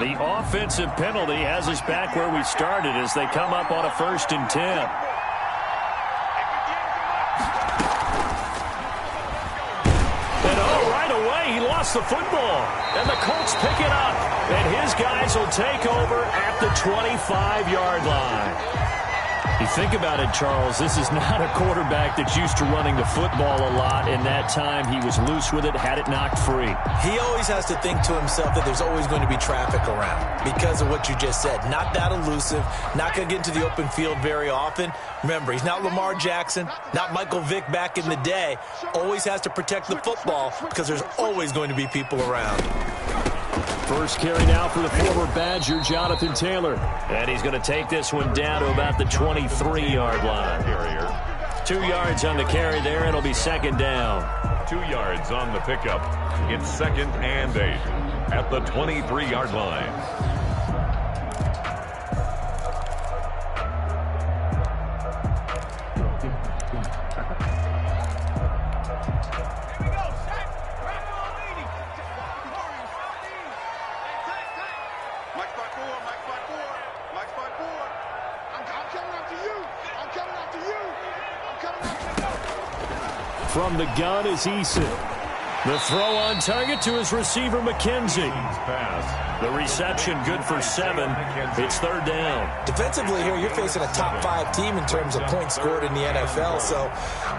The offensive penalty has us back where we started as they come up on a 1st and 10. And right away he lost the football. And the Colts pick it up. And his guys will take over at the 25-yard line. You think about it, Charles, this is not a quarterback that's used to running the football a lot. In that time, he was loose with it, had it knocked free. He always has to think to himself that there's always going to be traffic around because of what you just said. Not that elusive, not going to get into the open field very often. Remember, he's not Lamar Jackson, not Michael Vick back in the day. Always has to protect the football because there's always going to be people around. First carry now for the former Badger, Jonathan Taylor. And he's going to take this one down to about the 23-yard line. 2 yards on the carry there. It'll be 2nd down. 2 yards on the pickup. It's 2nd and 8 at the 23-yard line. From the gun is Eason. The throw on target to his receiver, McKenzie. The reception good for 7. It's 3rd down. Defensively here, you're facing a top 5 team in terms of points scored in the NFL. So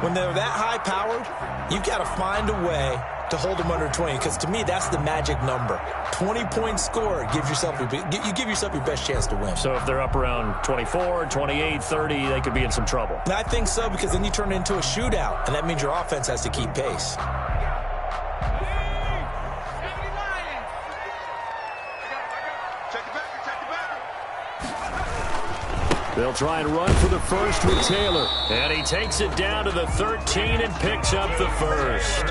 when they're that high-powered, you've got to find a way to hold them under 20, because to me, that's the magic number. 20 points scored gives yourself you give yourself your best chance to win. So if they're up around 24, 28, 30, they could be in some trouble. And I think so, because then you turn it into a shootout, and that means your offense has to keep pace. They'll try and run for the first with Taylor. And he takes it down to the 13 and picks up the first.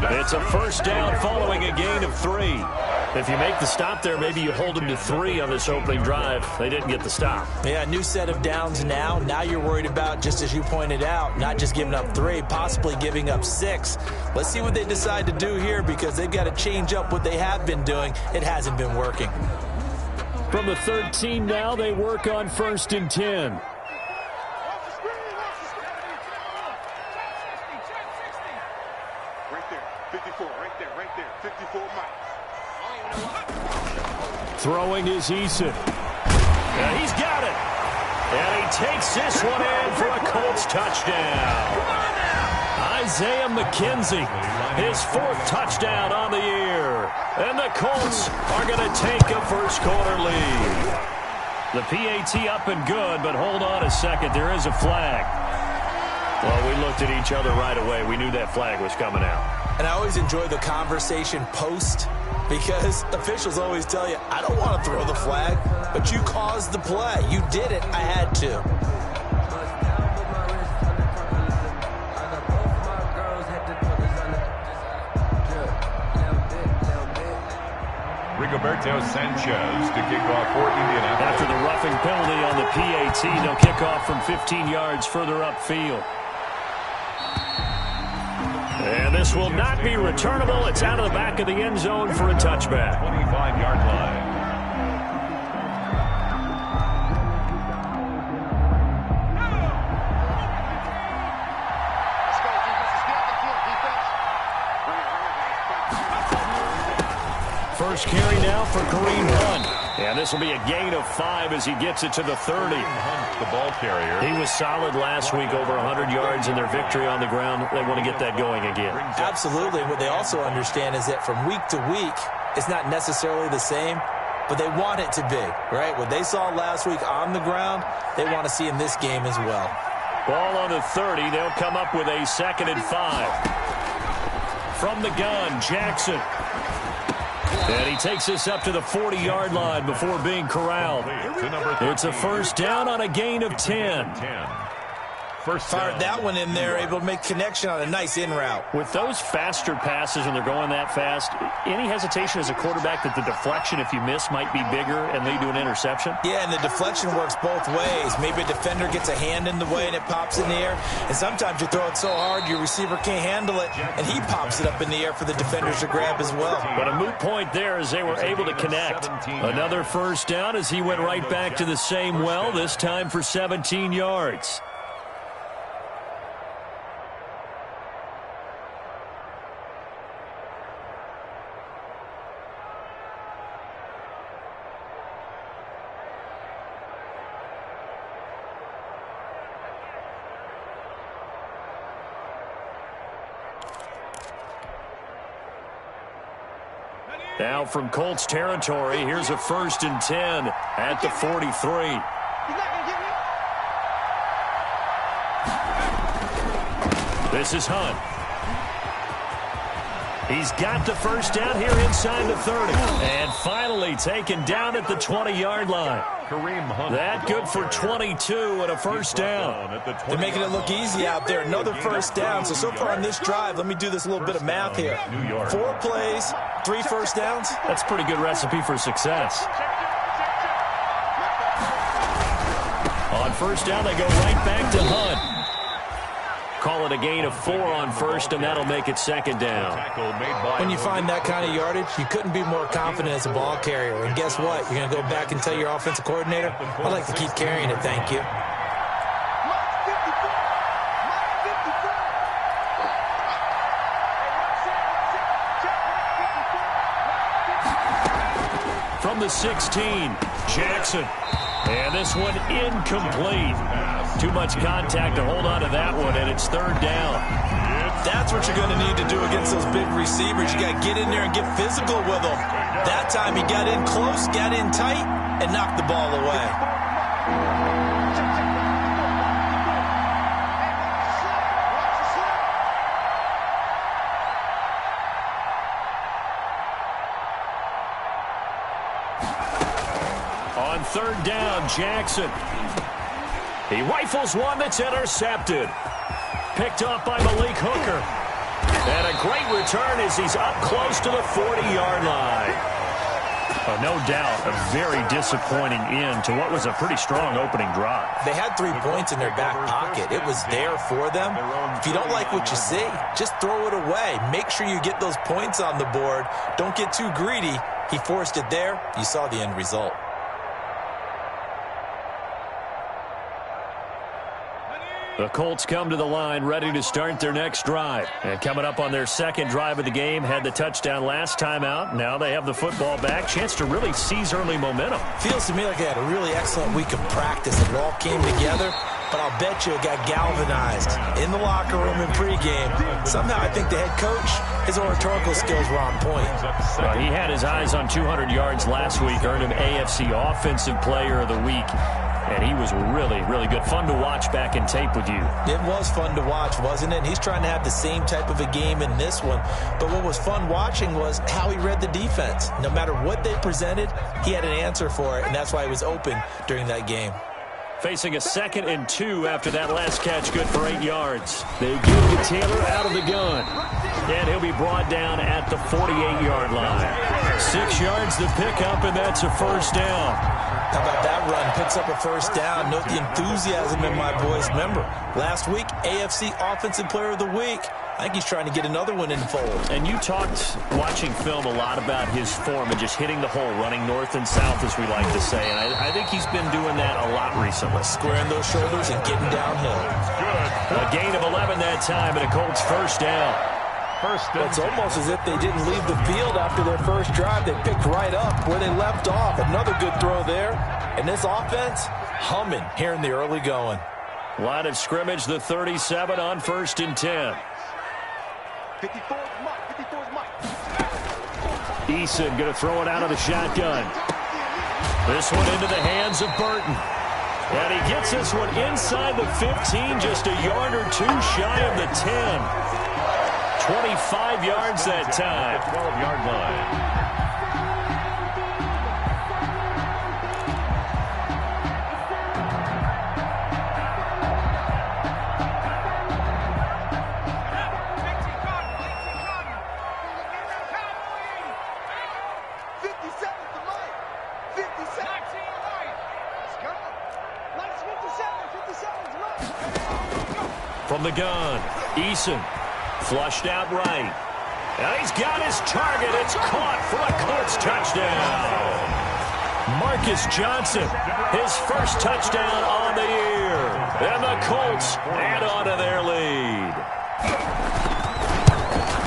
It's a 1st down following a gain of 3. If you make the stop there, maybe you hold them to 3 on this opening drive. They didn't get the stop. Yeah, new set of downs now. Now you're worried about, just as you pointed out, not just giving up 3, possibly giving up 6. Let's see what they decide to do here, because they've got to change up what they have been doing. It hasn't been working. From the 13 now, they work on 1st and 10. Right there, 54, right there, 54 miles. Throwing is Eason. And he's got it. And he takes this one in for a Colts touchdown. Isaiah McKenzie, his 4th touchdown on the year. And the Colts are going to take a first-quarter lead. The PAT up and good, but hold on a second. There is a flag. Well, we looked at each other right away. We knew that flag was coming out. And I always enjoy the conversation post, because officials always tell you, I don't want to throw the flag, but you caused the play. You did it. I had to. Rigoberto Sanchez to kick off for Indianapolis. After the roughing penalty on the PAT, they'll kick off from 15 yards further upfield. And this will not be returnable. It's out of the back of the end zone for a touchback. 25-yard line. First carry now for Kareem Hunt. And this will be a gain of 5 as he gets it to the 30. Hunt, the ball carrier. He was solid last week, over 100 yards in their victory on the ground. They want to get that going again. Absolutely. What they also understand is that from week to week, it's not necessarily the same, but they want it to be, right? What they saw last week on the ground, they want to see in this game as well. Ball on the 30. They'll come up with a 2nd and 5. From the gun, Jackson. And he takes this up to the 40-yard line before being corralled. It's a 1st down on a gain of 10. First Fired down. that one in there, able to make connection on a nice in route. With those faster passes when they're going that fast, any hesitation as a quarterback that the deflection, if you miss, might be bigger and lead to an interception? Yeah, and the deflection works both ways. Maybe a defender gets a hand in the way and it pops in the air. And sometimes you throw it so hard your receiver can't handle it, and he pops it up in the air for the defenders to grab as well. But a moot point there as they were able to connect. Another first down as he went right back to the same well, this time for 17 yards. Now from Colts territory, here's a 1st and 10 at the 43. This is Hunt. He's got the first down here inside the 30. And finally taken down at the 20-yard line. Kareem Hunt. That good for 22 and a first down. They're making it look easy out there. Another first down. So far on this drive, let me do this little bit of math here. 4 plays, 3 first downs. That's a pretty good recipe for success. On first down, they go right back to Hunt. Call it a gain of 4 on first, and that'll make it 2nd down. When you find that kind of yardage, you couldn't be more confident as a ball carrier. And guess what? You're going to go back and tell your offensive coordinator, I'd like to keep carrying it, thank you. From the 16, Jackson. And this one incomplete. Too much contact to hold on to that one, and it's 3rd down. That's what you're going to need to do against those big receivers. You got to get in there and get physical with them. That time he got in close, got in tight, and knocked the ball away. On 3rd down, Jackson. He rifles one that's intercepted. Picked off by Malik Hooker. And a great return as he's up close to the 40-yard line. No doubt a very disappointing end to what was a pretty strong opening drive. They had 3 points in their back pocket. It was there for them. If you don't like what you see, just throw it away. Make sure you get those points on the board. Don't get too greedy. He forced it there. You saw the end result. The Colts come to the line ready to start their next drive. And coming up on their 2nd drive of the game, had the touchdown last time out. Now they have the football back. Chance to really seize early momentum. Feels to me like they had a really excellent week of practice. It all came together, but I'll bet you it got galvanized in the locker room in pregame. Somehow I think the head coach, his oratorical skills were on point. He had his eyes on 200 yards last week, earned him AFC Offensive Player of the Week. And he was really, really good. Fun to watch back in tape with you. It was fun to watch, wasn't it? And he's trying to have the same type of a game in this one. But what was fun watching was how he read the defense. No matter what they presented, he had an answer for it, and that's why he was open during that game. Facing a 2nd and 2 after that last catch, good for 8 yards. They give to Taylor out of the gun. And he'll be brought down at the 48-yard line. 6 yards to pick up, and that's a first down. How about that run? Picks up a first down. Note the enthusiasm in my voice. Remember, last week, AFC Offensive Player of the Week. I think he's trying to get another one in the fold. And you talked, watching film, a lot about his form and just hitting the hole, running north and south, as we like to say. And I think he's been doing that a lot recently. Squaring those shoulders and getting downhill. A gain of 11 that time, and a Colts first down. It's almost as if they didn't leave the field after their first drive. They picked right up where they left off. Another good throw there. And this offense, humming here in the early going. Line of scrimmage, the 37 on 1st and 10. 54 is Mike. Eason going to throw it out of the shotgun. This one into the hands of Burton. And he gets this one inside the 15, just a yard or two shy of the 10. 25 yards that time. 12-yard line. from the gun. Eason flushed out right. And he's got his target. It's caught for a Colts touchdown. Marcus Johnson, his first touchdown on the year. And the Colts add on to their lead.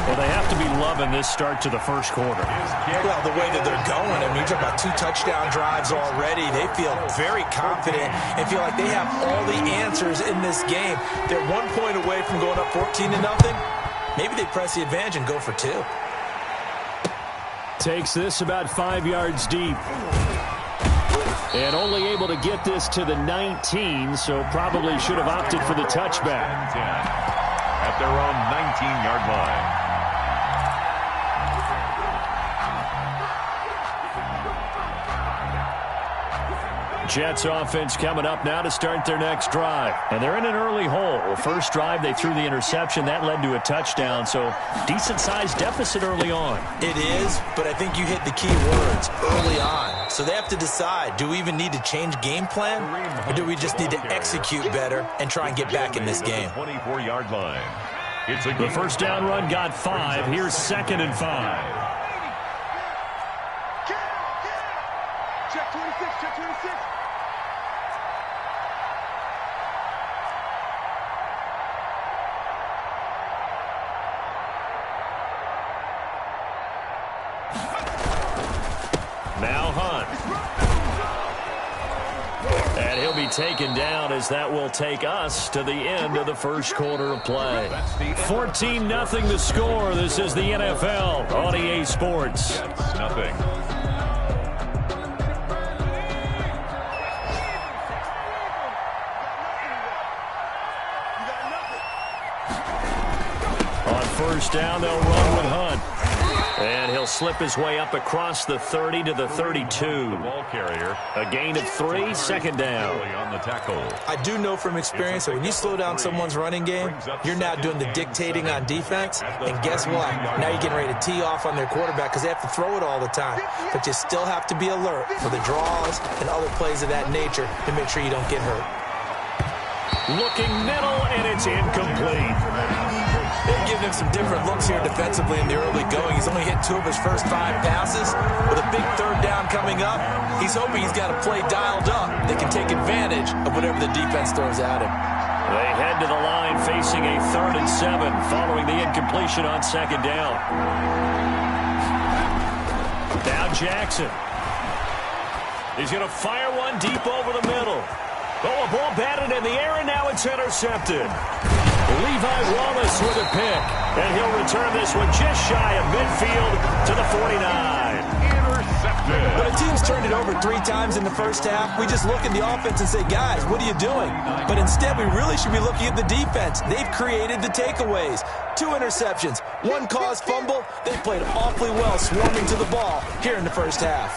Well, they have to be loving this start to the first quarter. Well, the way that they're going, I mean, you're talking about 2 touchdown drives already. They feel very confident and feel like they have all the answers in this game. They're 1 point away from going up 14-0. Maybe they press the advantage and go for 2. Takes this about 5 yards deep. And only able to get this to the 19, so probably should have opted for the touchback. At their own 19-yard line. Jets offense coming up now to start their next drive. And they're in an early hole. First drive, they threw the interception. That led to a touchdown, so decent-sized deficit early on. It is, but I think you hit the key words, early on. So they have to decide, do we even need to change game plan, or do we just need to execute better and try and get back in this game? 24-yard line. The first down run got 5. Here's 2nd and 5. Check 26, check 26. Now Hunt. And he'll be taken down as that will take us to the end of the first quarter of play. 14-0 the score. This is the NFL on EA Sports. That's nothing. On first down, they'll run with Hunt. And he'll slip his way up across the 30 to the 32. The ball carrier. A gain of 3, 2nd down. On the tackle. I do know from experience that when you slow down someone's running game, you're now doing the dictating on defense. And guess what? Now you're getting ready to tee off on their quarterback because they have to throw it all the time. But you still have to be alert for the draws and other plays of that nature to make sure you don't get hurt. Looking middle, and it's incomplete. They've given him some different looks here defensively in the early going. He's only hit 2 of his first 5 passes. With a big 3rd down coming up, he's hoping he's got a play dialed up that can take advantage of whatever the defense throws at him. They head to the line facing a 3rd and 7 following the incompletion on 2nd down. Now Jackson. He's going to fire one deep over the middle. Oh, a ball batted in the air, and now it's intercepted. Levi Wallace with a pick, and he'll return this one just shy of midfield to the 49. Intercepted. When a team's turned it over 3 times in the first half, we just look at the offense and say, guys, what are you doing? But instead, we really should be looking at the defense. They've created the takeaways. 2 interceptions, 1 caused fumble. They played awfully well swarming to the ball here in the first half.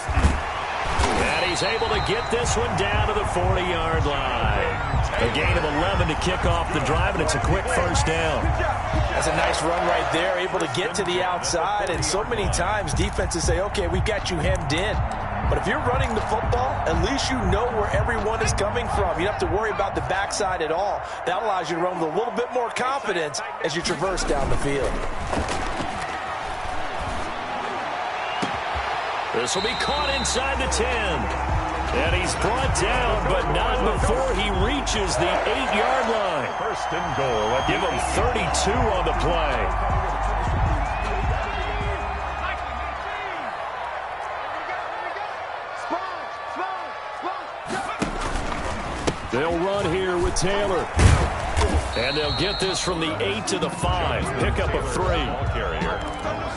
And he's able to get this one down to the 40-yard line. A gain of 11 to kick off the drive, and it's a quick first down. That's a nice run right there, able to get to the outside. And so many times defenses say, okay, we've got you hemmed in. But if you're running the football, at least you know where everyone is coming from. You don't have to worry about the backside at all. That allows you to run with a little bit more confidence as you traverse down the field. This will be caught inside the 10. And he's brought down, but not before he reaches the 8-yard line. First and goal. Give him 32 on the play. They'll run here with Taylor. And they'll get this from the 8 to the 5. Pickup of 3.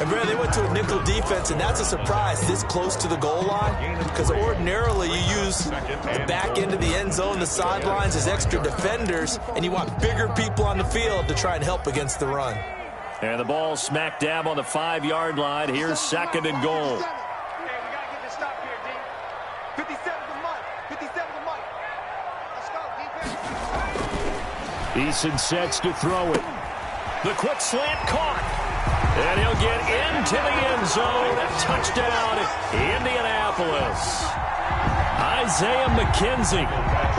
And Brad, they went to a nickel defense, and that's a surprise this close to the goal line, because ordinarily you use the back end of the end zone, the sidelines as extra defenders, and you want bigger people on the field to try and help against the run. And the ball smack dab on the 5-yard line. Here's 2nd and goal. Okay, we got to get this stop here, D. 57 to Mike. 57 to Mike. Let's go, defense. Eason sets to throw it. The quick slant caught. And he'll get into the end zone. A touchdown, Indianapolis. Isaiah McKenzie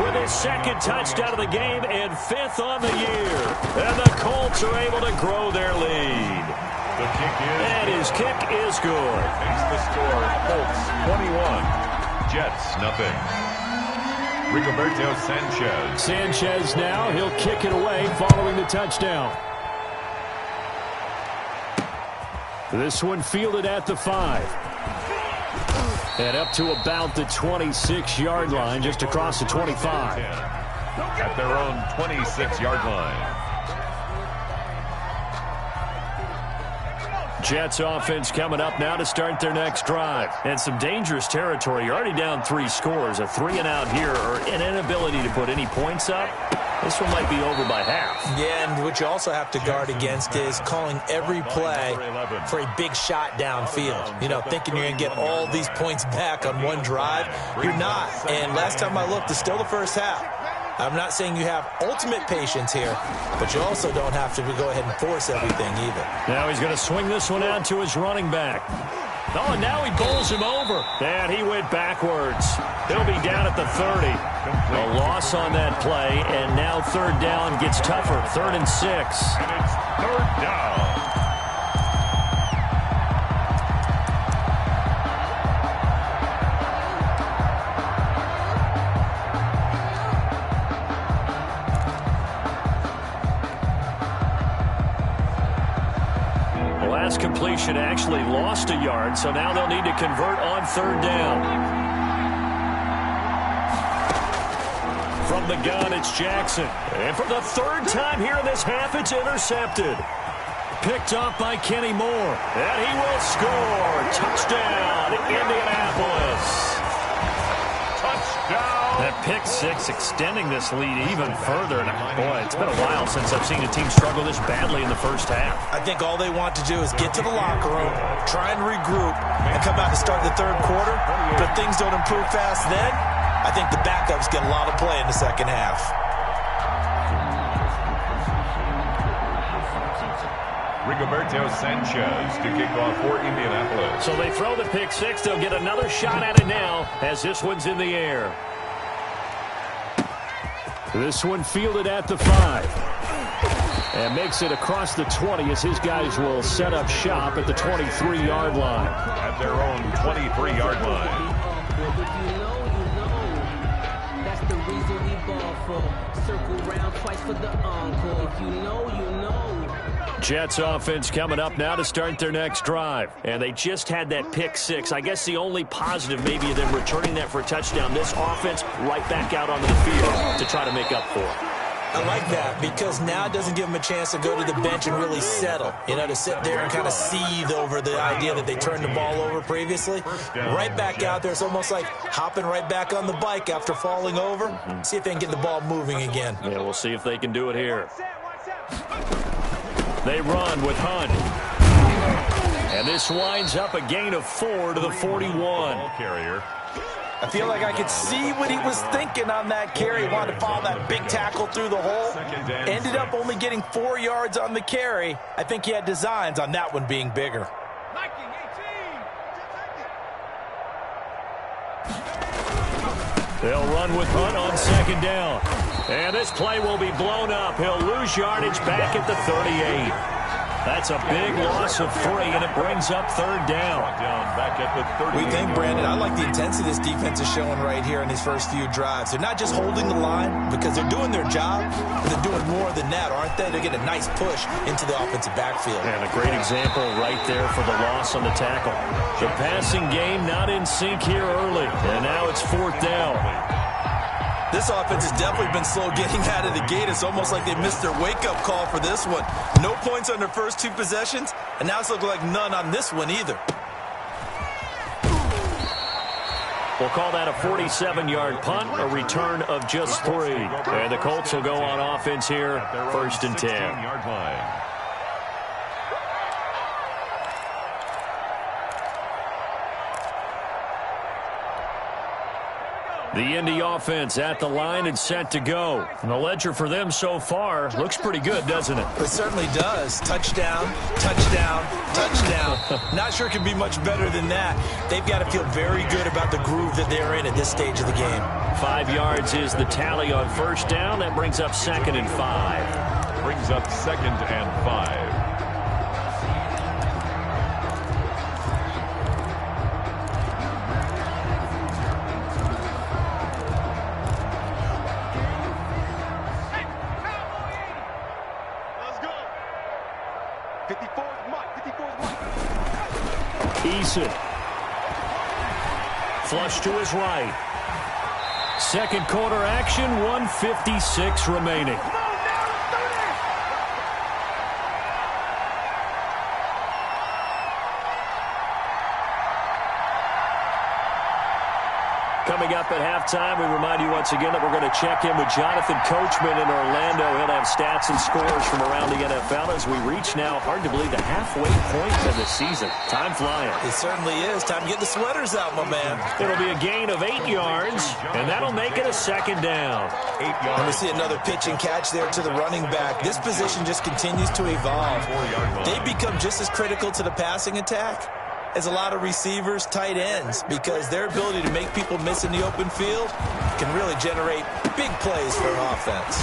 with his second touchdown of the game and 5th on the year. And the Colts are able to grow their lead. The kick is And his kick is good. Makes the score Colts 21, Jets nothing. Rigoberto Sanchez. Sanchez now, he'll kick it away following the touchdown. This one fielded at the 5. And up to about the 26-yard line, just across the 25. At their own 26-yard line. Jets offense coming up now to start their next drive. And some dangerous territory. You're already down 3 scores. A 3-and-out here or an inability to put any points up. This one might be over by half. Yeah, and what you also have to guard against is calling every play for a big shot downfield. You know, thinking you're going to get all these points back on one drive. You're not. And last time I looked, it's still the first half. I'm not saying you have ultimate patience here, but you also don't have to go ahead and force everything either. Now he's going to swing this one out to his running back. Oh, and now he bowls him over. And he went backwards. He'll be down at the 30. A loss on that play, and now 3rd down gets tougher. 3rd and 6. And it's 3rd down. Completion actually lost a yard, so now they'll need to convert on 3rd down. From the gun, it's Jackson. And for the 3rd time here in this half, it's intercepted. Picked up by Kenny Moore. And he will score. Touchdown, Indianapolis. Touchdown. That pick 6 extending this lead even further. And boy, it's been a while since I've seen a team struggle this badly in the first half. I think all they want to do is get to the locker room, try and regroup, and come out to start the 3rd quarter. But if things don't improve fast then, I think the backups get a lot of play in the second half. Rigoberto Sanchez to kick off for Indianapolis. So they throw the pick 6. They'll get another shot at it now as this one's in the air. This one fielded at the 5. And makes it across the 20 as his guys will set up shop at the 23-yard line. At their own 23-yard line. That's the reason we ball for. Circle round twice for the encore. If you know, you know. Jets offense coming up now to start their next drive. And they just had that pick 6. I guess the only positive maybe of them returning that for a touchdown. This offense right back out onto the field to try to make up for it. I like that because now it doesn't give them a chance to go to the bench and really settle. You know, to sit there and kind of seethe over the idea that they turned the ball over previously. Right back out there. It's almost like hopping right back on the bike after falling over. See if they can get the ball moving again. Yeah, we'll see if they can do it here. They run with Hunt. And this winds up a gain of 4 to the 41. Ball carrier. I feel like I could see what he was thinking on that carry. He wanted to follow that big tackle through the hole. Ended up only getting 4 yards on the carry. I think he had designs on that one being bigger. They'll run with Hunt on 2nd down. And this play will be blown up. He'll lose yardage back at the 38. That's a big loss of 3, and it brings up 3rd down. Back at the 30. We think, Brandon, I like the intensity this defense is showing right here in these first few drives. They're not just holding the line because they're doing their job, but they're doing more than that, aren't they? They're getting a nice push into the offensive backfield. And a great example right there for the loss on the tackle. The passing game not in sync here early, and now it's 4th down. This offense has definitely been slow getting out of the gate. It's almost like they missed their wake-up call for this one. No points on their first 2 possessions, and now it's looking like none on this one either. We'll call that a 47-yard punt, a return of just 3. And the Colts will go on offense here, 1st and 10. 16-yard line. The Indy offense at the line and set to go. And the ledger for them so far looks pretty good, doesn't it? It certainly does. Touchdown, touchdown, touchdown. Not sure it can be much better than that. They've got to feel very good about the groove that they're in at this stage of the game. 5 yards is the tally on first down. That brings up 2nd and 5. Brings up 2nd and 5. Eason. Flush to his right. Second quarter action, 1:56 remaining. Coming up at halftime, we remind you once again that we're going to check in with Jonathan Coachman in Orlando. He'll have stats and scores from around the NFL as we reach now, hard to believe, the halfway point of the season. Time flying. It certainly is. Time to get the sweaters out, my man. It'll be a gain of 8 yards, and that'll make it a 2nd down. 8 yards. And we see another pitch and catch there to the running back. This position just continues to evolve. They become just as critical to the passing attack as a lot of receivers, tight ends, because their ability to make people miss in the open field can really generate big plays for an offense.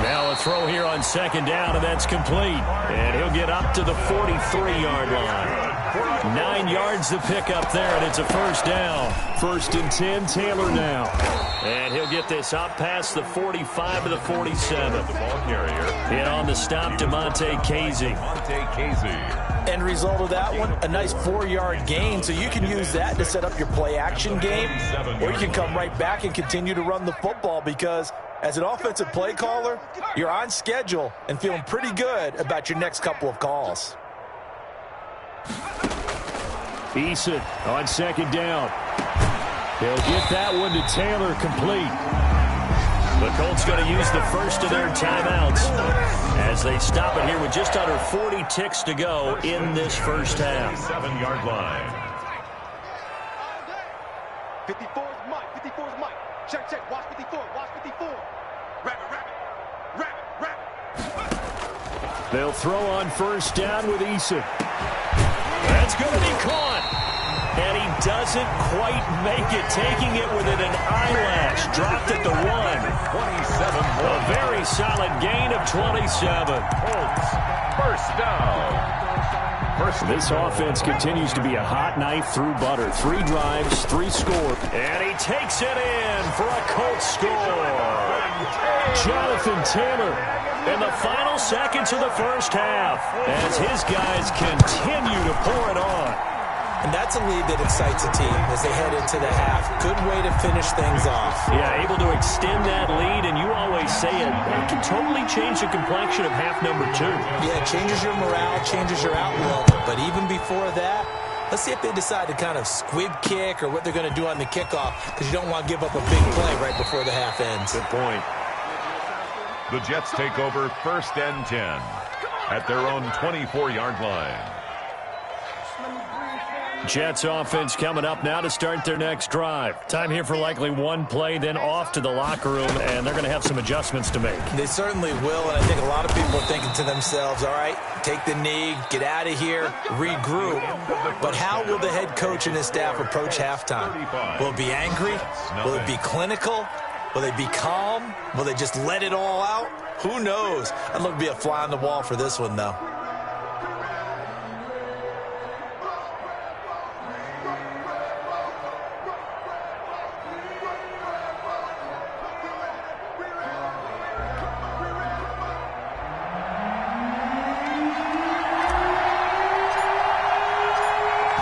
Now a throw here on 2nd down, and that's complete. And he'll get up to the 43-yard line. 9 yards to pick up there, and it's a 1st down. 1st and 10, Taylor now. And he'll get this up past the 45 to the 47. The ball carrier. Hit on the stop, DeMonte Casey. End result of that one, a nice 4-yard gain, so you can use that to set up your play-action game, or you can come right back and continue to run the football because as an offensive play caller, you're on schedule and feeling pretty good about your next couple of calls. Eason on 2nd down. They'll get that one to Taylor, complete. The Colts going to use the first of their timeouts as they stop it here with just under 40 ticks to go in this first half. 7-yard line. 54 is Mike. 54 is Mike. Check, check. Watch 54. Watch 54. Rabbit, rabbit. Rabbit, rabbit. They'll throw on 1st down with Eason. That's going to be caught. And he doesn't quite make it, taking it within an eyelash. Dropped at the 1. 27. A very solid gain of 27. Colts. First down. This offense continues to be a hot knife through butter. 3 drives, 3 scores. And he takes it in for a Colts score. Jonathan Taylor in the final seconds of the first half as his guys continue to pour it on. And that's a lead that excites a team as they head into the half. Good way to finish things off. Yeah, able to extend that lead, and you always say it can totally change the complexion of half number 2. Yeah, it changes your morale, changes your outlook. But even before that, let's see if they decide to kind of squib kick or what they're going to do on the kickoff, because you don't want to give up a big play right before the half ends. Good point. The Jets take over 1st and 10 at their own 24-yard line. Jets offense coming up now to start their next drive. Time here for likely one play, then off to the locker room, and they're going to have some adjustments to make. They certainly will, and I think a lot of people are thinking to themselves, all right, take the knee, get out of here, regroup. But how will the head coach and his staff approach halftime? Will it be angry? Will it be clinical? Will they be calm? Will they just let it all out? Who knows? I'd love to be a fly on the wall for this one, though.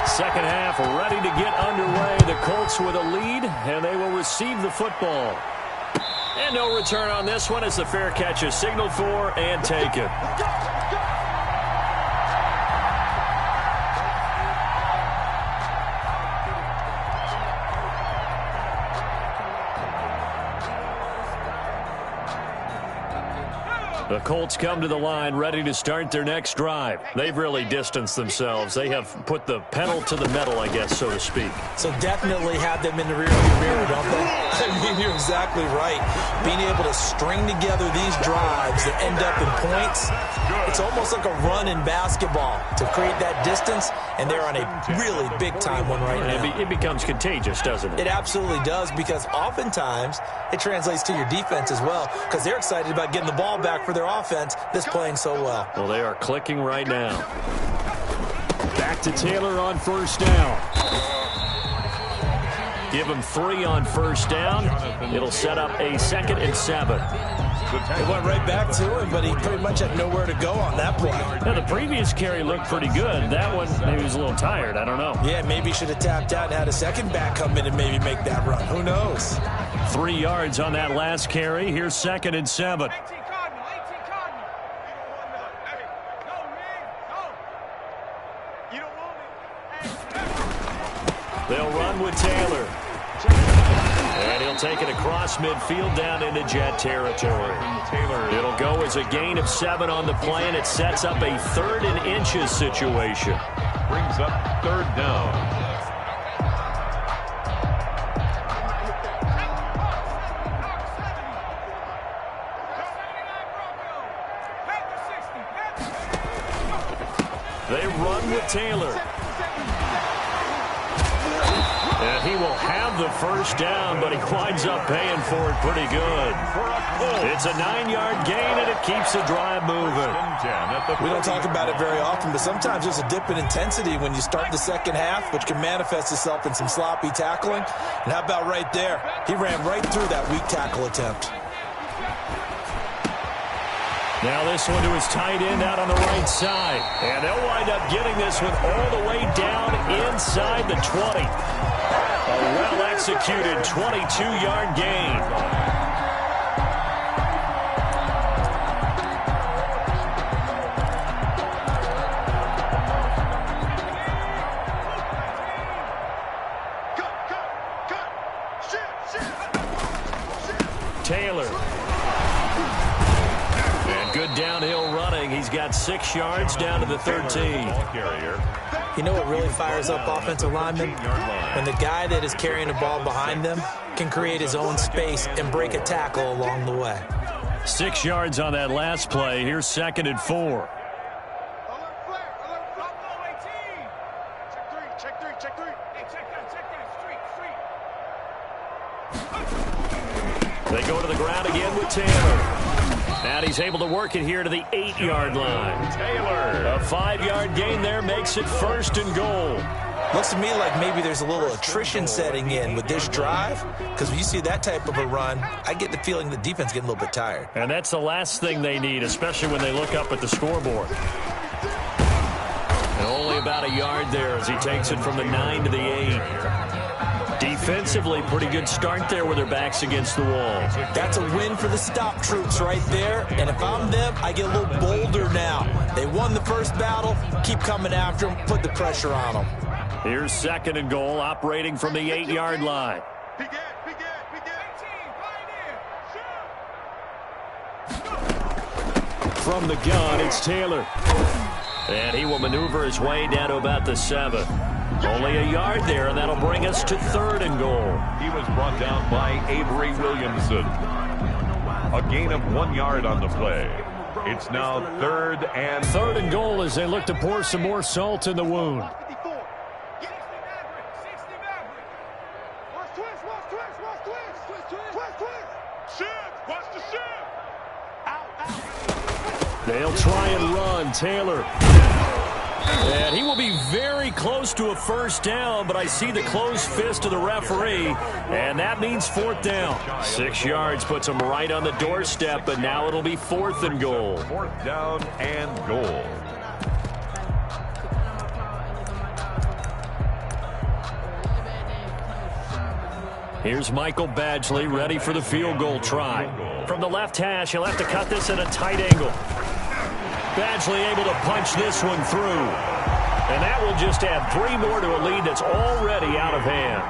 Second half ready to get underway. The Colts with a lead, and they will receive the football. And no return on this one as the fair catch is signaled for and taken. The Colts come to the line ready to start their next drive. They've really distanced themselves. They have put the pedal to the metal, I guess, so to speak. So definitely have them in the rearview mirror, don't they? I mean, you're exactly right. Being able to string together these drives that end up in points, it's almost like a run in basketball to create that distance, and they're on a really big-time one right now. It becomes contagious, doesn't it? It absolutely does, because oftentimes it translates to your defense as well, because they're excited about getting the ball back for their offense that's playing so well. Well, they are clicking right now. Back to Taylor on first down. Give him 3 on first down. It'll set up a 2nd and 7. It went right back to him, but he pretty much had nowhere to go on that play. Now, the previous carry looked pretty good. That one, maybe he was a little tired. I don't know. Yeah, maybe he should have tapped out and had a second back come in and maybe make that run. Who knows? 3 yards on that last carry. Here's 2nd and 7. They'll run with Taylor. And he'll take it across midfield down into Jet territory. It'll go as a gain of 7 on the play, and it sets up a 3rd and inches situation. Brings up 3rd down. They run with Taylor. And he will have the first down, but he winds up paying for it pretty good. It's a 9-yard gain, and it keeps the drive moving. We don't talk about it very often, but sometimes there's a dip in intensity when you start the second half, which can manifest itself in some sloppy tackling. And how about right there? He ran right through that weak tackle attempt. Now this one to his tight end out on the right side. And they'll wind up getting this one all the way down inside the 20. A well-executed 22-yard gain. Taylor. And good downhill running. He's got 6 yards down to the 13. You know what really fires up offensive linemen? When the guy that is carrying the ball behind them can create his own space and break a tackle along the way. 6 yards on that last play. Here's 2nd and 4. They go to the ground again with Taylor. And he's able to work it here to the 8-yard line. Taylor. A 5-yard gain there makes it 1st and goal. Looks to me like maybe there's a little attrition setting in with this drive, because when you see that type of a run, I get the feeling the defense getting a little bit tired. And that's the last thing they need, especially when they look up at the scoreboard. And only about a yard there as he takes it from the 9 to the 8. Defensively, pretty good start there with their backs against the wall. That's a win for the stop troops right there. And if I'm them, I get a little bolder now. They won the first battle. Keep coming after them. Put the pressure on them. Here's 2nd and goal, operating from the 8-yard line. From the gun, it's Taylor. And he will maneuver his way down to about the 7. Only a yard there, and that'll bring us to 3rd and goal. He was brought down by Avery Williamson. A gain of 1 yard on the play. It's now 3rd and goal as they look to pour some more salt in the wound. They'll try and run. Taylor. And he will be very close to a first down, but I see the closed fist of the referee, and that means 4th down. 6 yards puts him right on the doorstep, but now it'll be 4th and goal. 4th down and goal. Here's Michael Badgley ready for the field goal try. From the left hash, he'll have to cut this at a tight angle. Badgley able to punch this one through. And that will just add 3 more to a lead that's already out of hand.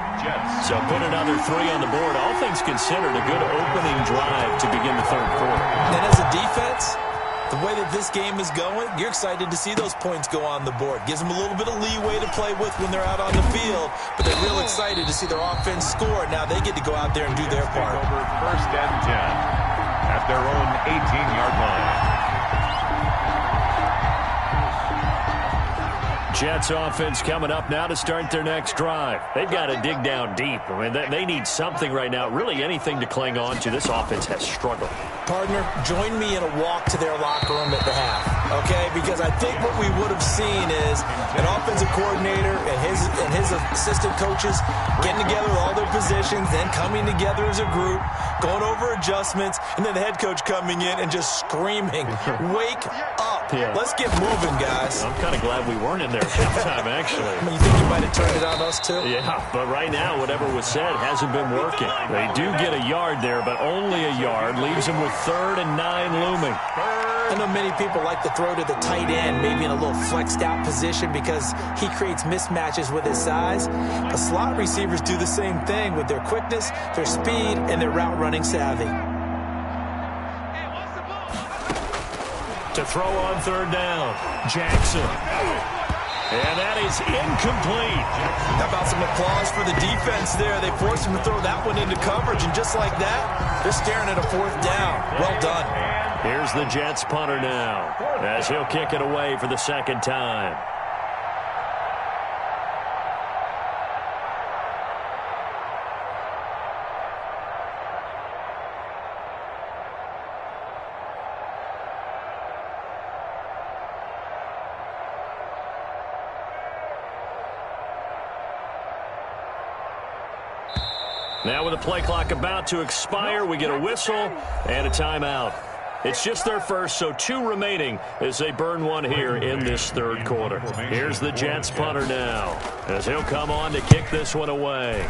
So put another 3 on the board. All things considered, a good opening drive to begin the 3rd quarter. And as a defense, The way that this game is going, you're excited to see those points go on the board. Gives them a little bit of leeway to play with when they're out on the field, but they're real excited to see their offense score. Now they get to go out there and do their part. Over first and 10 at their own 18-yard line. Jets offense coming up now to start their next drive. They've got to dig down deep. I mean, they need something right now, really anything to cling on to. This offense has struggled. Partner, join me in a walk to their locker room at the half, okay? Because I think what we would have seen is an offensive coordinator and his assistant coaches getting together with all their positions, then coming together as a group, going over adjustments, and then the head coach coming in and just screaming, "Wake up. Yeah. Let's get moving, guys." I'm kind of glad we weren't in there at halftime, actually. I mean, you think you might have turned it on us, too? Yeah, but right now, whatever was said hasn't been working. They do get a yard there, but only a yard. Leaves them with 3rd and 9 looming. I know many people like to throw to the tight end, maybe in a little flexed out position because he creates mismatches with his size. But slot receivers do the same thing with their quickness, their speed, and their route running savvy. To throw on 3rd down, Jackson. And that is incomplete. How about some applause for the defense there? They forced him to throw that one into coverage, and just like that, they're staring at a 4th down. Well done. Here's the Jets punter now, as he'll kick it away for the 2nd time. Now with the play clock about to expire, we get a whistle and a timeout. It's just their first, so 2 remaining as they burn one here in this 3rd quarter. Here's the Jets punter now, as he'll come on to kick this one away.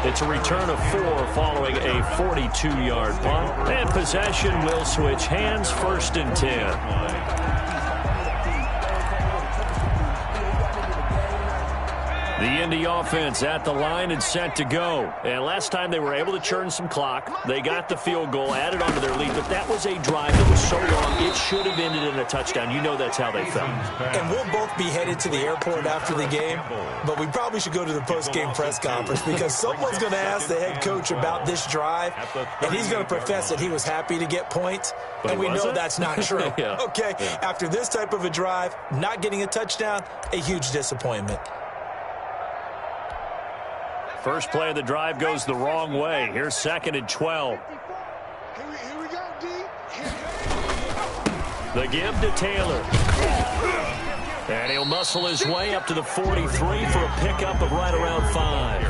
It's a return of 4 following a 42-yard punt. And possession will switch hands, 1st and 10. The Indy offense at the line and set to go. And last time they were able to churn some clock. They got the field goal, added onto their lead, but that was a drive that was so long, it should have ended in a touchdown. You know that's how they felt. And we'll both be headed to the airport after the game, but we probably should go to the post-game press conference because someone's going to ask the head coach about this drive, and he's going to profess that he was happy to get points, and we know that's not true. Yeah. Okay, after this type of a drive, not getting a touchdown, a huge disappointment. First play of the drive goes the wrong way. Here's 2nd and 12. Here we go, D. The give to Taylor. And he'll muscle his way up to the 43 for a pickup of right around 5.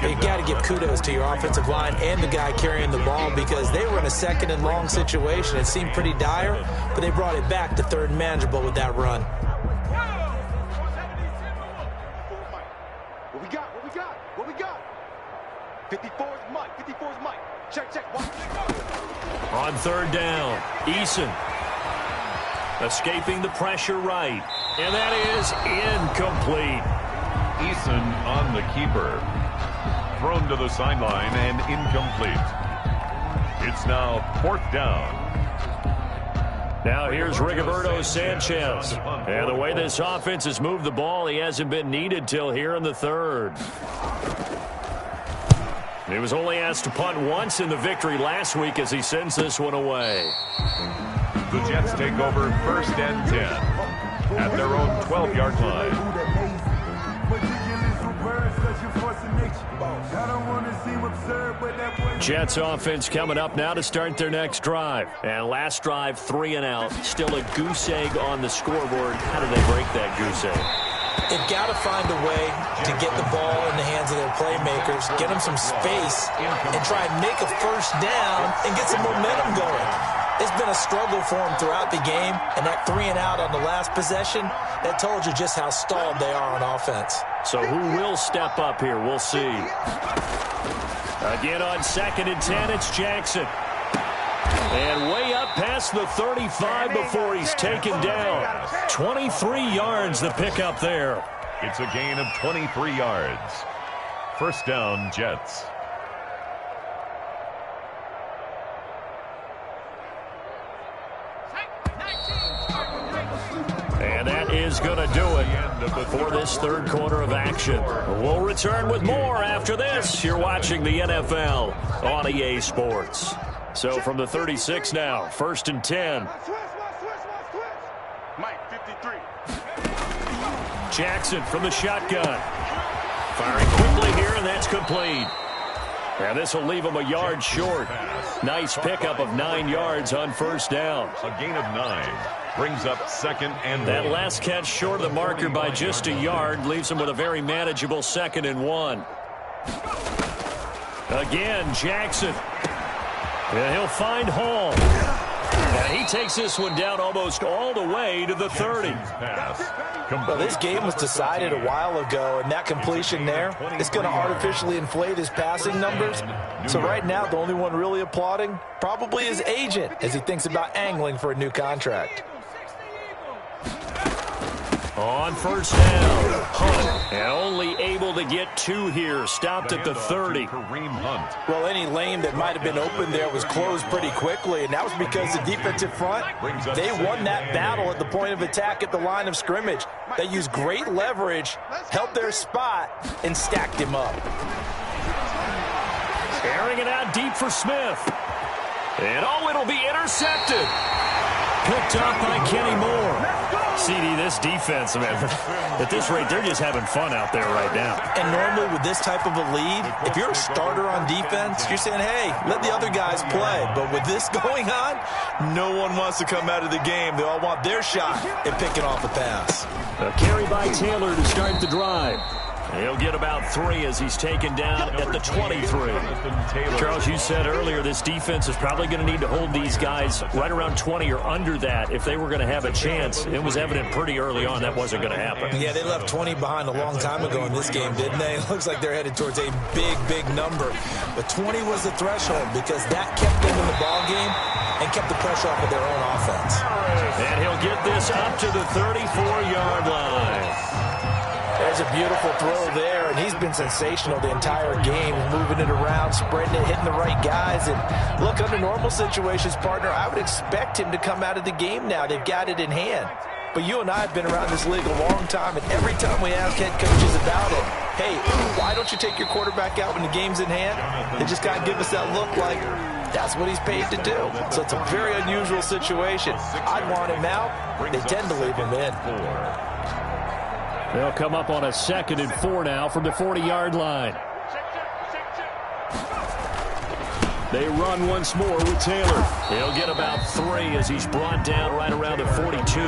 You got to give kudos to your offensive line and the guy carrying the ball because they were in a 2nd and long situation. It seemed pretty dire, but they brought it back to 3rd and manageable with that run. What we got? 54 is Mike. 54 is Mike. Check. On 3rd down, Eason escaping the pressure right. And that is incomplete. Eason on the keeper. Thrown to the sideline and incomplete. It's now 4th down. Now here's Rigoberto Sanchez. And the way this offense has moved the ball, he hasn't been needed till here in the 3rd. He was only asked to punt once in the victory last week as he sends this one away. The Jets take over 1st and 10 at their own 12-yard line. Jets offense coming up now to start their next drive. And last drive, 3 and out. Still a goose egg on the scoreboard. How do they break that goose egg? They've got to find a way to get the ball in the hands of their playmakers, get them some space, and try and make a 1st down and get some momentum going. It's been a struggle for them throughout the game, and that 3 and out on the last possession, that told you just how stalled they are on offense. So who will step up here? We'll see. Again on 2nd and 10, it's Jackson. And way up past the 35 before he's taken down. 23 yards the pickup there. It's a gain of 23 yards. First down, Jets. And that is going to do it for this third quarter of action. We'll return with more after this. You're watching the NFL on EA Sports. So from the 36 now, 1st and 10. Mike, 53. Jackson from the shotgun. Firing quickly here, and that's complete. And this will leave him a yard short. Nice pickup of 9 yards on first down. A gain of 9 brings up 2nd and 1. That last catch short of the marker by just a yard leaves him with a very manageable 2nd and 1. Again, Jackson. And he'll find Hall. And he takes this one down almost all the way to the 30. Well, this game was decided a while ago, and that completion there is going to artificially inflate his passing numbers. So right now, the only one really applauding probably his agent as he thinks about angling for a new contract. On first down, Hunt, and only able to get 2 here, stopped at the 30. Kareem Hunt. Well, any lane that might have been open there was closed pretty quickly, and that was because the defensive front, they won that battle at the point of attack at the line of scrimmage. They used great leverage, held their spot, and stacked him up. Airing it out deep for Smith. And it'll be intercepted. Picked up by Kenny Moore. CD, this defense, man, at this rate, they're just having fun out there right now. And normally with this type of a lead, if you're a starter on defense, you're saying, hey, let the other guys play. But with this going on, no one wants to come out of the game. They all want their shot at picking off a pass. A carry by Taylor to start the drive. He'll get about 3 as he's taken down at the 23. Charles, you said earlier this defense is probably going to need to hold these guys right around 20 or under that if they were going to have a chance. It was evident pretty early on that wasn't going to happen. Yeah, they left 20 behind a long time ago in this game, didn't they? It looks like they're headed towards a big, big number. But 20 was the threshold because that kept them in the ball game and kept the pressure off of their own offense. And he'll get this up to the 34-yard line. There's a beautiful throw there, and he's been sensational the entire game, moving it around, spreading it, hitting the right guys. And look, under normal situations, partner, I would expect him to come out of the game now. They've got it in hand. But you and I have been around this league a long time, and every time we ask head coaches about it, hey, why don't you take your quarterback out when the game's in hand? They just got to give us that look like that's what he's paid to do. So it's a very unusual situation. I'd want him out. They tend to leave him in. They'll come up on a 2nd and 4 now from the 40-yard line. They run once more with Taylor. He'll get about 3 as he's brought down right around the 42.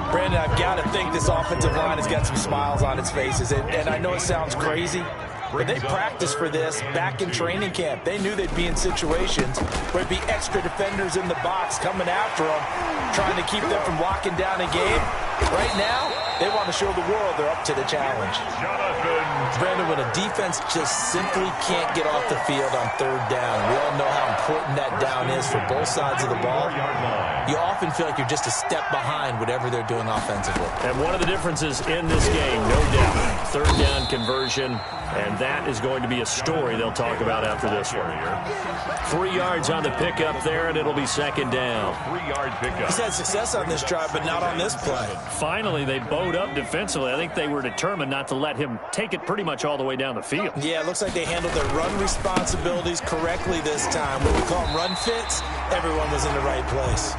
Brandon, I've got to think this offensive line has got some smiles on its faces. And I know it sounds crazy, but they practiced for this back in training camp. They knew they'd be in situations where it'd be extra defenders in the box coming after them, trying to keep them from locking down a game. Right now, they want to show the world they're up to the challenge. Brandon, when a defense just simply can't get off the field on 3rd down, we all know how important that down is for both sides of the ball. You often feel like you're just a step behind whatever they're doing offensively. And one of the differences in this game, no doubt, 3rd down conversion, and that is going to be a story they'll talk about after this one. 3 yards on the pickup there, and it'll be 2nd down. 3-yard pickup. He's had success on this drive, but not on this play. Finally, they bowed up defensively. I think they were determined not to let him take it pretty much all the way down the field. Yeah, it looks like they handled their run responsibilities correctly this time. What we call them run fits, everyone was in the right place.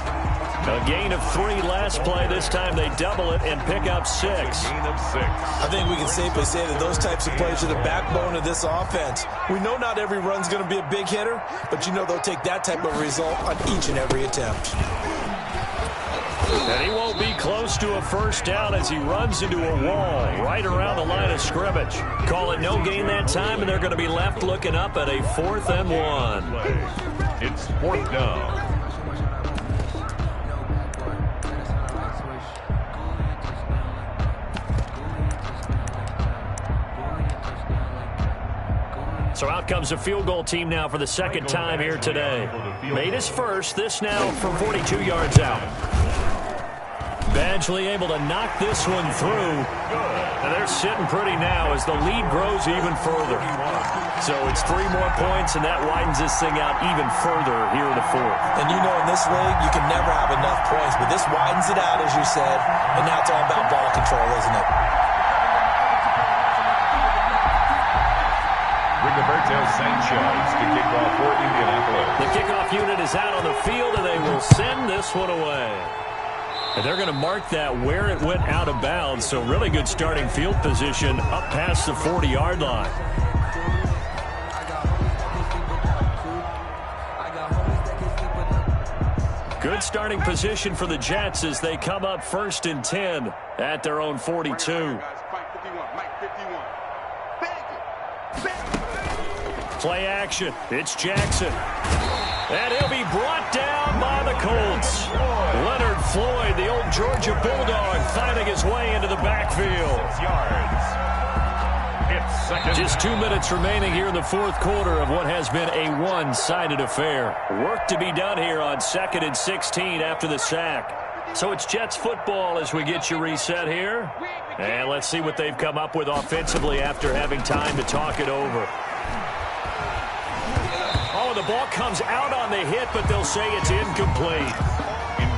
A gain of 3 last play. This time they double it and pick up 6. Gain of 6. I think we can safely say that those types of plays are the backbone of this offense. We know not every run's going to be a big hitter, but you know they'll take that type of result on each and every attempt. And he won't be close to a 1st down as he runs into a wall right around the line of scrimmage. Call it no gain that time, and they're going to be left looking up at a 4th and 1. It's 4th down. So out comes the field goal team now for the 2nd time here today. Made his first, this now from 42 yards out. Badgley able to knock this one through. And they're sitting pretty now as the lead grows even further. So it's 3 more points, and that widens this thing out even further here in the fourth. And you know in this league, you can never have enough points, but this widens it out, as you said, and now it's all about ball control, isn't it? Rigoberto Sanchez to kick off for Indianapolis. The kickoff unit is out on the field, and they will send this one away. And they're going to mark that where it went out of bounds, so really good starting field position up past the 40-yard line. Good starting position for the Jets as they come up 1st and 10 at their own 42. Play action. It's Jackson. And he'll be brought down by the Colts. Leonard Floyd, the old Georgia Bulldog, finding his way into the backfield. It's second. Just 2 minutes remaining here in the fourth quarter of what has been a one-sided affair. Work to be done here on 2nd and 16 after the sack. So it's Jets football as we get you reset here. And let's see what they've come up with offensively after having time to talk it over. Oh, the ball comes out on the hit, but they'll say it's incomplete.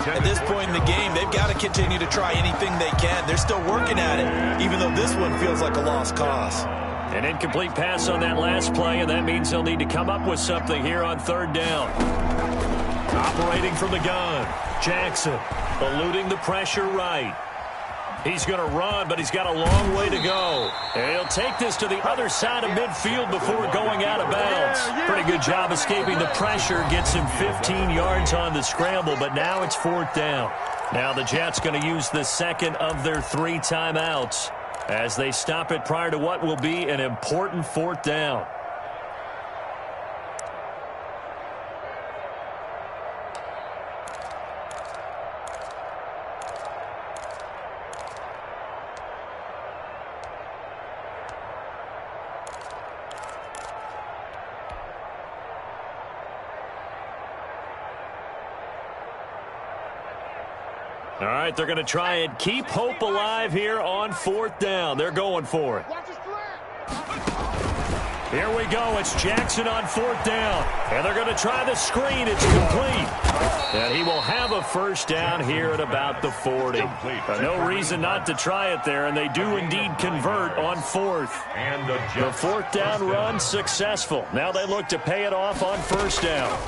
At this point in the game, they've got to continue to try anything they can. They're still working at it, even though this one feels like a lost cause. An incomplete pass on that last play, and that means they'll need to come up with something here on 3rd down. Operating from the gun, Jackson eluding the pressure right. He's going to run, but he's got a long way to go. And he'll take this to the other side of midfield before going out of bounds. Pretty good job escaping the pressure. Gets him 15 yards on the scramble, but now it's 4th down. Now the Jets going to use the second of their 3 timeouts as they stop it prior to what will be an important 4th down. All right, they're going to try and keep hope alive here on 4th down. They're going for it. Here we go. It's Jackson on 4th down. And they're going to try the screen. It's complete. And he will have a 1st down here at about the 40. No reason not to try it there, and they do indeed convert on 4th. And the 4th down run successful. Now they look to pay it off on 1st down.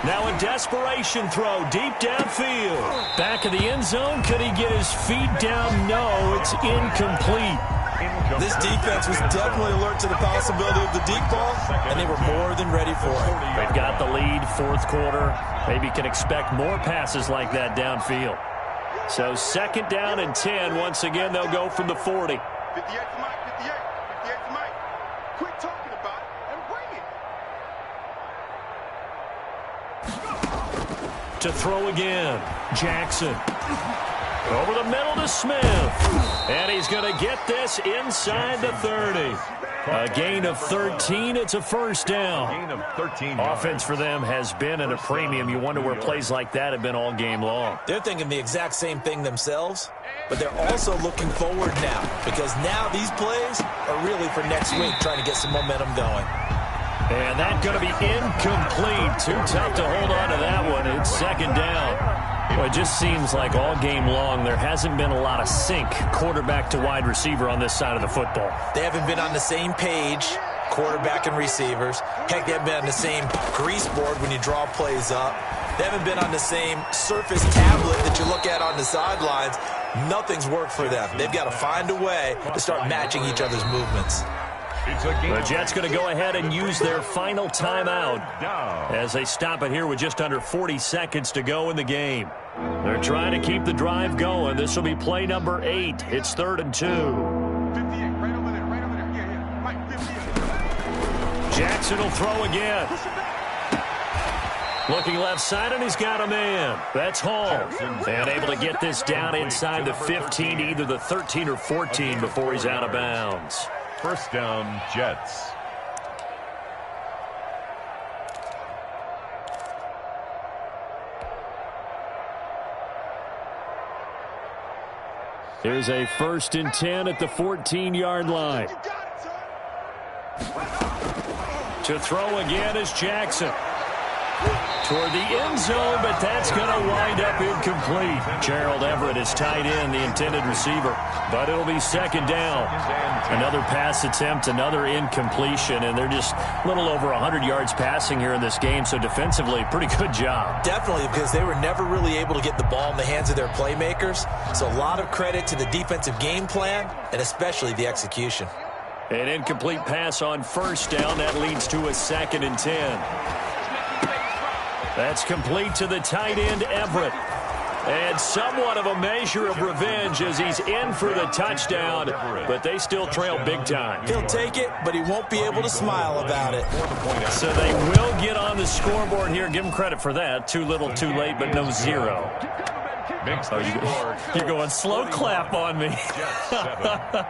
Now a desperation throw deep downfield. Back of the end zone. Could he get his feet down? No, it's incomplete. This defense was definitely alert to the possibility of the deep ball, and they were more than ready for it. They've got the lead, 4th quarter. Maybe can expect more passes like that downfield. So 2nd down and 10. Once again, they'll go from the 40. 58 to Mike, 58 to Mike. Quit talking about it and bring it. To throw again, Jackson. Over the middle to Smith. And he's going to get this inside the 30. A gain of 13. It's a 1st down. Gain of 13. Offense for them has been at a premium. You wonder where plays like that have been all game long. They're thinking the exact same thing themselves, but they're also looking forward now, because now these plays are really for next week, trying to get some momentum going. And that's going to be incomplete. Too tough to hold on to that one. It's 2nd down. Well, it just seems like all game long there hasn't been a lot of sync quarterback to wide receiver on this side of the football. They haven't been on the same page, quarterback and receivers. Heck, they haven't been on the same grease board when you draw plays up. They haven't been on the same surface tablet that you look at on the sidelines. Nothing's worked for them. They've got to find a way to start matching each other's movements. The Jets going to go ahead and use their final timeout as they stop it here with just under 40 seconds to go in the game. They're trying to keep the drive going. This will be play number 8. It's 3rd and 2. 58, right over there, right over there. Yeah, Mike, 58. Jackson will throw again. Looking left side, and he's got a man. That's Hall. And able to get this down inside the 15, either the 13 or 14 before he's out of bounds. 1st down, Jets. Here's a 1st and 10 at the 14-yard line. To throw again is Jackson. Toward the end zone, but that's going to wind up incomplete. Gerald Everett is tied in, the intended receiver, but it'll be 2nd down. Another pass attempt, another incompletion, and they're just a little over 100 yards passing here in this game, so defensively, pretty good job. Definitely, because they were never really able to get the ball in the hands of their playmakers, so a lot of credit to the defensive game plan, and especially the execution. An incomplete pass on 1st down, that leads to a 2nd and 10. That's complete to the tight end, Everett. And somewhat of a measure of revenge as he's in for the touchdown, but they still trail big time. He'll take it, but he won't be able to smile about it. So they will get on the scoreboard here. Give them credit for that. Too little, too late, but no 0. Oh, you're going slow clap on me.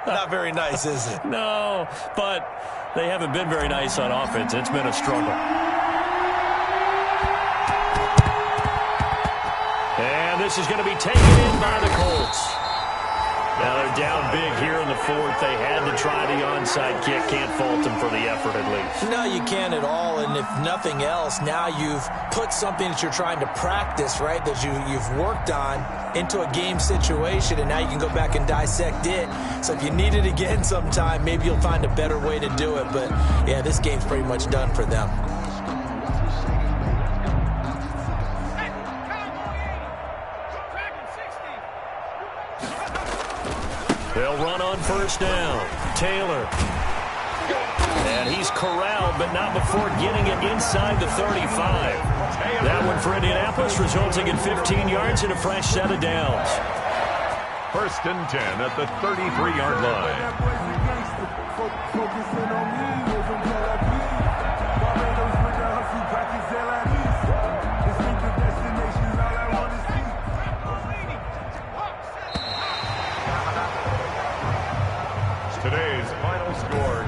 Not very nice, is it? No, but they haven't been very nice on offense. It's been a struggle. And this is going to be taken in by the Colts. Now they're down big here in the 4th. They had to try the onside kick. Can't fault them for the effort at least. No, you can't at all. And if nothing else, now you've put something that you're trying to practice, right, that you've worked on into a game situation, and now you can go back and dissect it. So if you need it again sometime, maybe you'll find a better way to do it. But, yeah, this game's pretty much done for them. They'll run on 1st down. Taylor. And he's corralled, but not before getting it inside the 35. That one for Indianapolis, resulting in 15 yards and a fresh set of downs. 1st and 10 at the 33-yard line. Today's final score